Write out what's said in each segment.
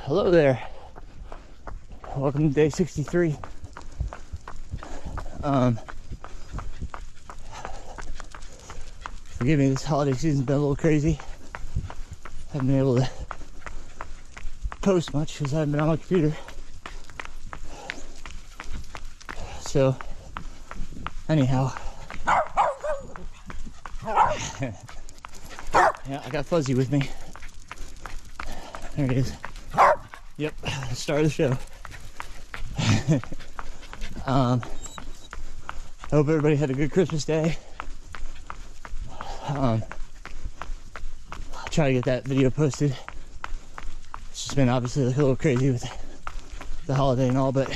Hello there. Welcome to day 63. Forgive me, this holiday season's been a little crazy. Haven't been able to post much because I haven't been on my computer. So, anyhow. Yeah, I got Fuzzy with me. There it is. Yep, start of the show. I hope everybody had a good Christmas day. I'll try to get that video posted. It's just been obviously like a little crazy with the holiday and all, but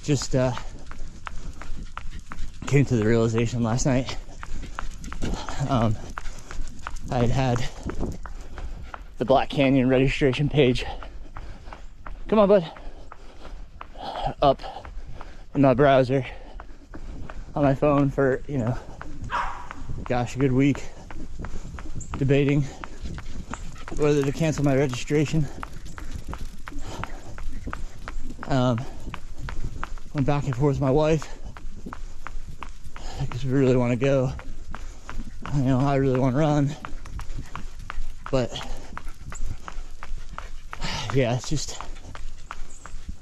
just came to the realization last night. I had the Black Canyon registration page, come on bud, up in my browser on my phone for, gosh, a good week, debating whether to cancel my registration. Went back and forth with my wife because we really want to go. I really want to run, but yeah, it's just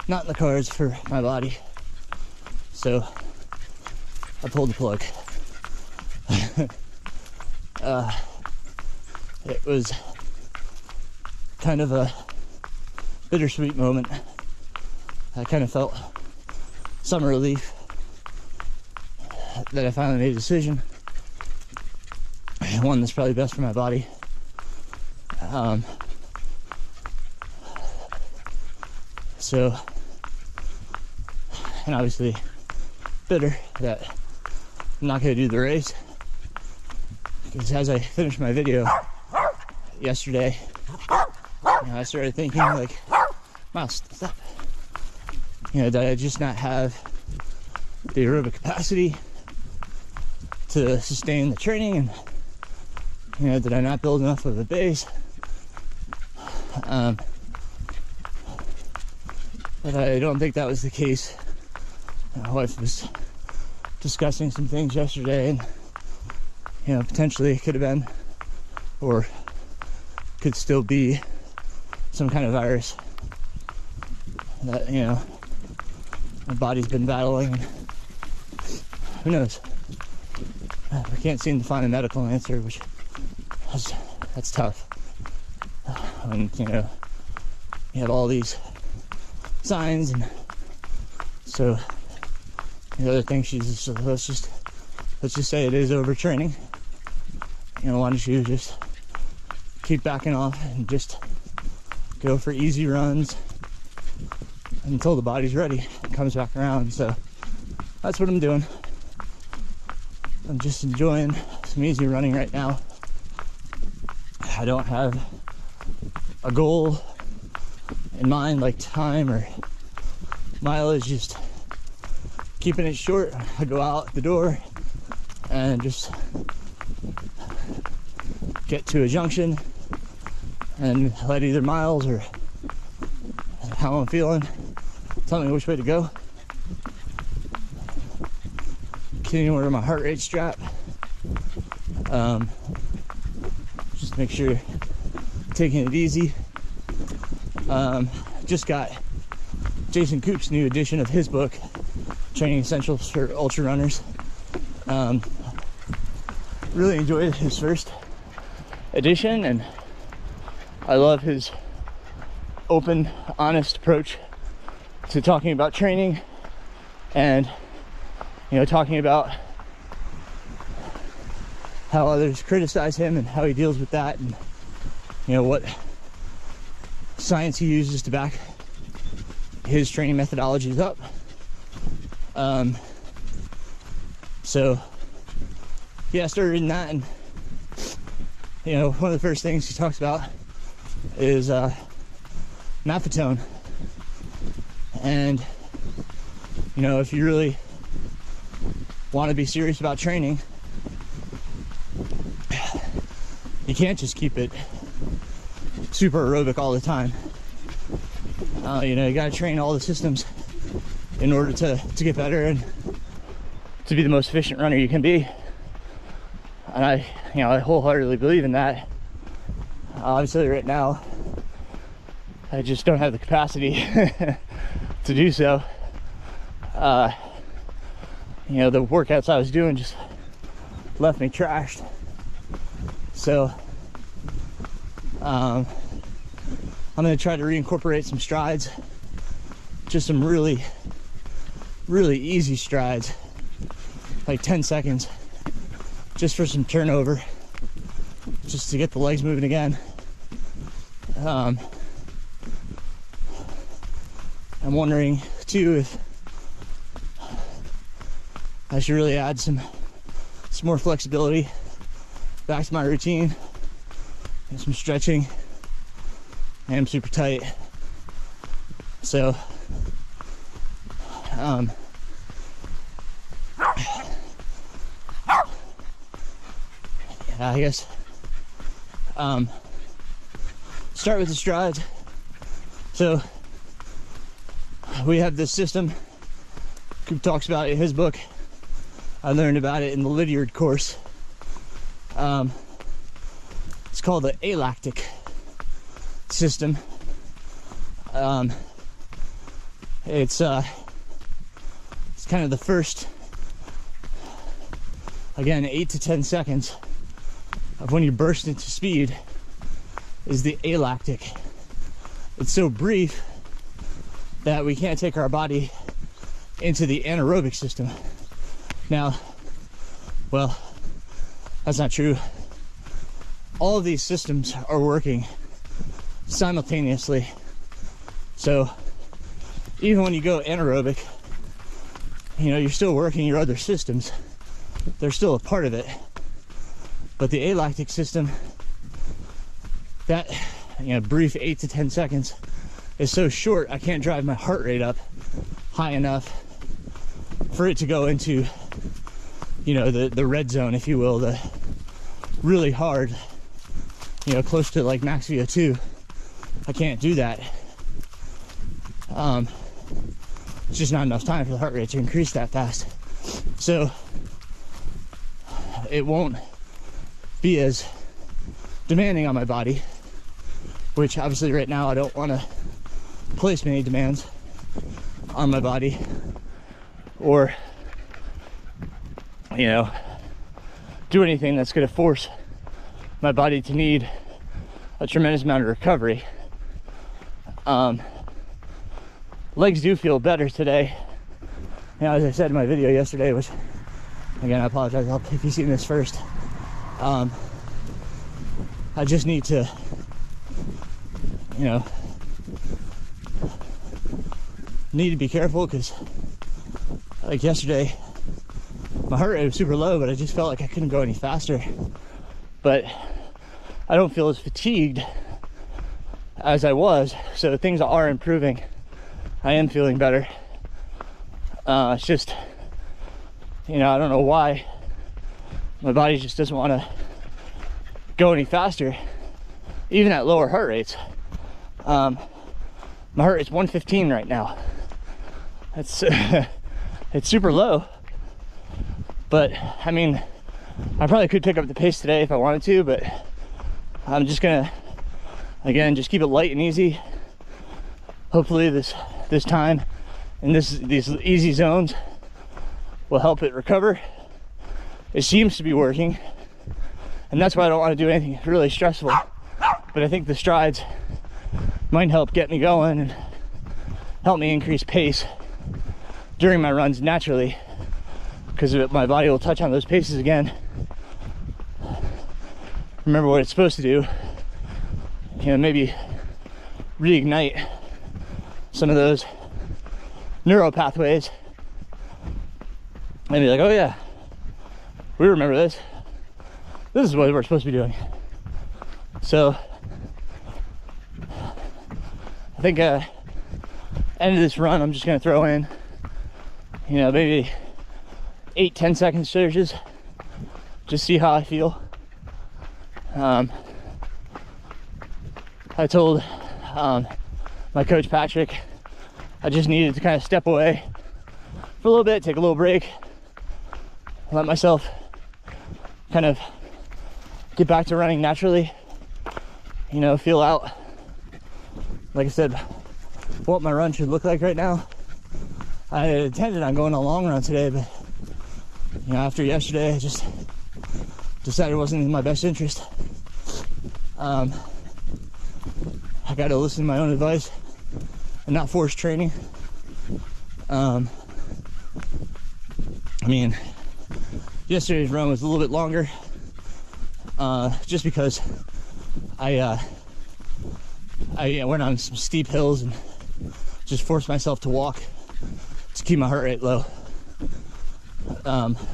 not in the cards for my body. So I pulled the plug. It was kind of a bittersweet moment. I kind of felt some relief that I finally made a decision, one that's probably best for my body. So, and obviously bitter that I'm not going to do the race, because as I finished my video yesterday, I started thinking like, Miles, stop. Did I just not have the aerobic capacity to sustain the training, and did I not build enough of a base? But I don't think that was the case. My wife was discussing some things yesterday, and potentially it could have been, or could still be, some kind of virus that my body's been battling. Who knows? We can't seem to find a medical answer, which that's tough. When you have all these signs, and so the other thing she's just, let's just say it is overtraining. Why don't you just keep backing off and just go for easy runs until the body's ready and comes back around. So that's what I'm doing. I'm just enjoying some easy running right now. I don't have a goal in mind, like time or mileage, just keeping it short. I go out the door and just get to a junction and let either Miles or how I'm feeling tell me which way to go. Continuing to wear my heart rate strap. Just make sure you're taking it easy. Just got Jason Koop's new edition of his book, Training Essentials for Ultra Runners. Really enjoyed his first edition, and I love his open, honest approach to talking about training, and talking about how others criticize him and how he deals with that, and what science he uses to back his training methodologies up. So yeah, I started reading that, and one of the first things he talks about is maffetone. And if you really want to be serious about training, can't just keep it super aerobic all the time. You know, you gotta train all the systems in order to get better and to be the most efficient runner you can be. And I wholeheartedly believe in that. Obviously right now, I just don't have the capacity to do so. You know, the workouts I was doing just left me trashed. So I'm gonna try to reincorporate some strides, just some really easy strides, like 10 seconds, just for some turnover, just to get the legs moving again. I'm wondering too if I should really add some more flexibility back to my routine and some stretching. I am super tight, so yeah, I guess start with the strides. So we have this system Koop talks about it in his book. I learned about it in the Lydiard course. It's called the alactic system. It's kind of the first, again, 8 to 10 seconds of when you burst into speed is the alactic. It's so brief that we can't take our body into the anaerobic system. Now, well, that's not true. All of these systems are working simultaneously. So even when you go anaerobic, you know, you're still working your other systems. They're still a part of it. But the alactic system, that, you know, brief 8 to 10 seconds is so short, I can't drive my heart rate up high enough for it to go into, you know, the red zone, if you will, the really hard, you know, close to like max VO2. I can't do that. It's just not enough time for the heart rate to increase that fast. So it won't be as demanding on my body, which obviously right now I don't want to place many demands on my body, or, you know, do anything that's going to force my body to need a tremendous amount of recovery. Legs do feel better today. You know, as I said in my video yesterday, which, again, I apologize if you've seen this first. I just need to, you know, be careful, because like yesterday, my heart rate was super low, but I just felt like I couldn't go any faster. But I don't feel as fatigued as I was, so things are improving. I am feeling better. It's just, you know, I don't know why my body just doesn't want to go any faster, even at lower heart rates. My heart rate's 115 right now. It's it's super low, but I mean, I probably could pick up the pace today if I wanted to, but I'm just gonna, again, just keep it light and easy. Hopefully this time and these easy zones will help it recover. It seems to be working, and that's why I don't want to do anything really stressful. But I think the strides might help get me going and help me increase pace during my runs naturally, because my body will touch on those paces again, remember what it's supposed to do, you know, maybe reignite some of those neural pathways and be like, oh yeah, we remember this is what we're supposed to be doing. So I think end of this run, I'm just gonna throw in, you know, maybe 8-10 second surges, just see how I feel. I told my coach Patrick I just needed to kind of step away for a little bit, take a little break, let myself kind of get back to running naturally, you know, feel out, like I said, what my run should look like right now. I had intended on going on a long run today, but you know, after yesterday, I just decided it wasn't in my best interest. I got to listen to my own advice and not force training. I mean, yesterday's run was a little bit longer, just because I went on some steep hills and just forced myself to walk to keep my heart rate low,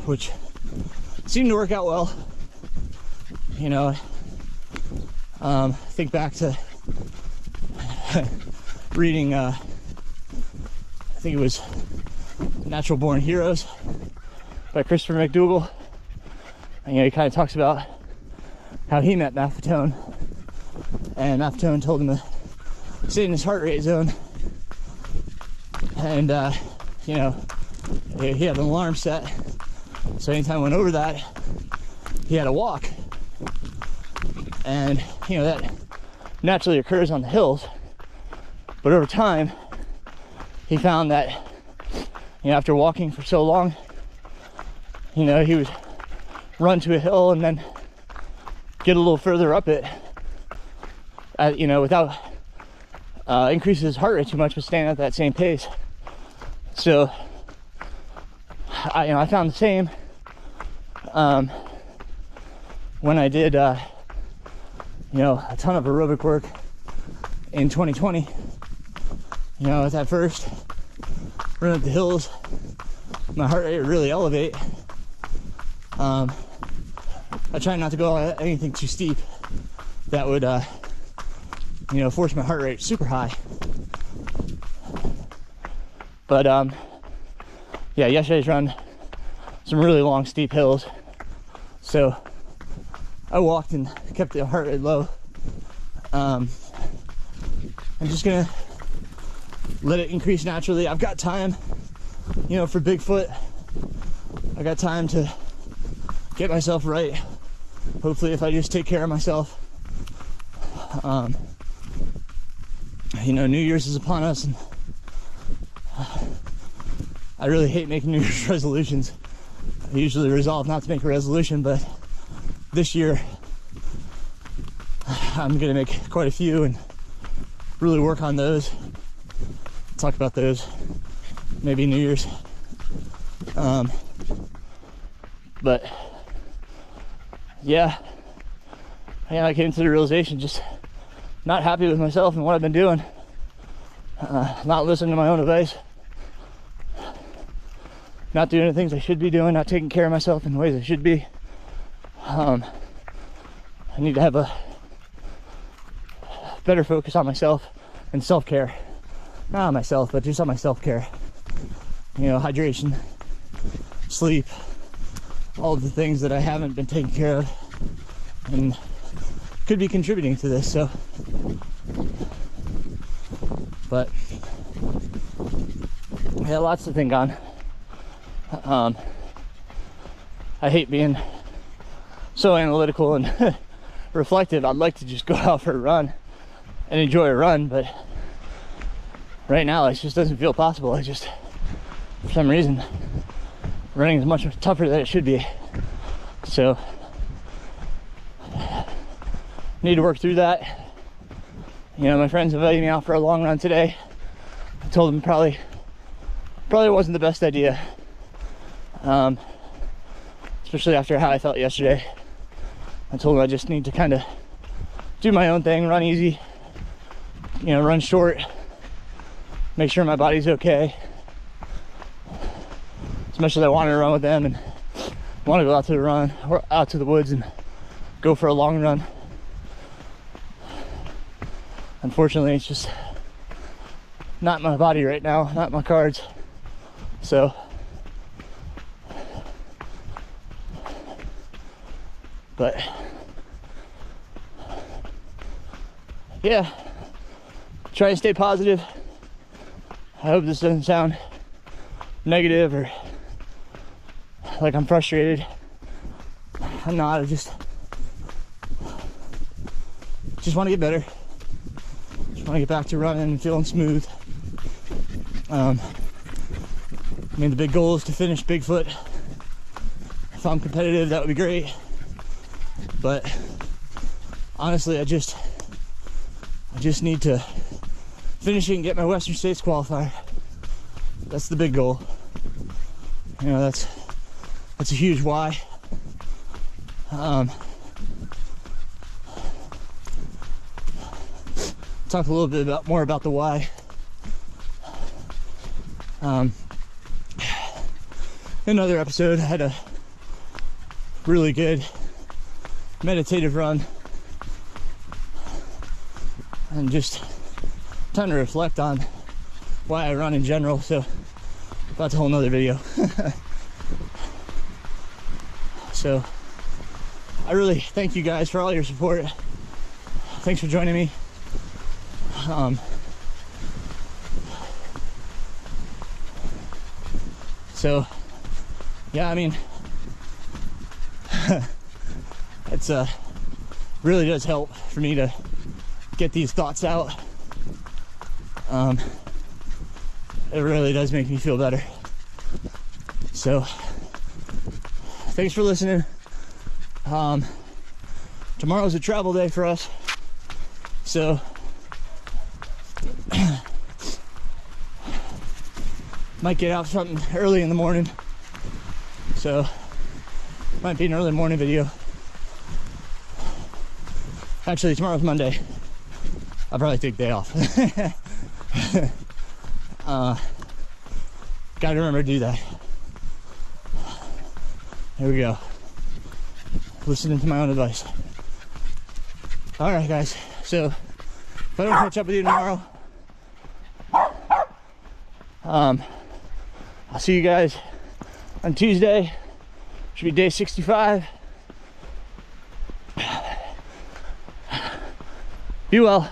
which seemed to work out well. You know, think back to reading, I think it was Natural Born Heroes by Christopher McDougall. And, you know, he kind of talks about how he met Maffetone, and Maffetone told him to stay in his heart rate zone. And, you know, he had an alarm set, so anytime I went over that, he had to walk. And, you know, that naturally occurs on the hills, but over time, he found that, you know, after walking for so long, you know, he would run to a hill and then get a little further up it, you know, without increasing his heart rate too much, but staying at that same pace. So, I found the same when I did, you know, a ton of aerobic work in 2020. You know, at that first run up the hills, my heart rate would really elevate. I try not to go anything too steep that would, you know, force my heart rate super high. But yeah, yesterday's run, some really long steep hills, so I walked and kept the heart rate low. I'm just gonna let it increase naturally. I've got time, you know, for Bigfoot. I got time to get myself right. Hopefully, if I just take care of myself. You know, New Year's is upon us, and I really hate making New Year's resolutions. I usually resolve not to make a resolution, but this year I'm gonna make quite a few and really work on those. Talk about those maybe New Year's. But yeah, I came to the realization, just not happy with myself and what I've been doing. Not listening to my own advice. Not doing the things I should be doing, not taking care of myself in the ways I should be. I need to have a better focus on myself and self-care. Not on myself, but just on my self-care. You know, hydration, sleep, all of the things that I haven't been taking care of and could be contributing to this, so. But yeah, lots to think on. I hate being so analytical and reflective. I'd like to just go out for a run and enjoy a run, but right now it just doesn't feel possible. I just, for some reason, running is much tougher than it should be. So need to work through that. You know, my friends invited me out for a long run today. I told them probably wasn't the best idea, especially after how I felt yesterday. I told them I just need to kind of do my own thing, run easy, you know, run short, make sure my body's okay. As much as I want to run with them and want to go out to the run or out to the woods and go for a long run, unfortunately it's just not my body right now, not my cards. So but yeah, try and stay positive. I hope this doesn't sound negative or like I'm frustrated. I'm not. I just want to get better. Just want to get back to running and feeling smooth. I mean, the big goal is to finish Bigfoot. If I'm competitive, that would be great. But honestly, I just need to finish it and get my Western States qualifier. That's the big goal. You know, that's a huge why. Talk a little bit more about the why. Another episode, I had a really good meditative run and just time to reflect on why I run in general. So that's a whole nother video. So I really thank you guys for all your support. Thanks for joining me. So yeah, I mean, it's really does help for me to get these thoughts out. It really does make me feel better. So thanks for listening. Tomorrow's a travel day for us, so might get out something early in the morning. So might be an early morning video. Actually, tomorrow's Monday. I'll probably take the day off. Gotta remember to do that. Here we go. Listening to my own advice. Alright guys, so if I don't catch up with you tomorrow, I'll see you guys on Tuesday. Should be day 65. Be well.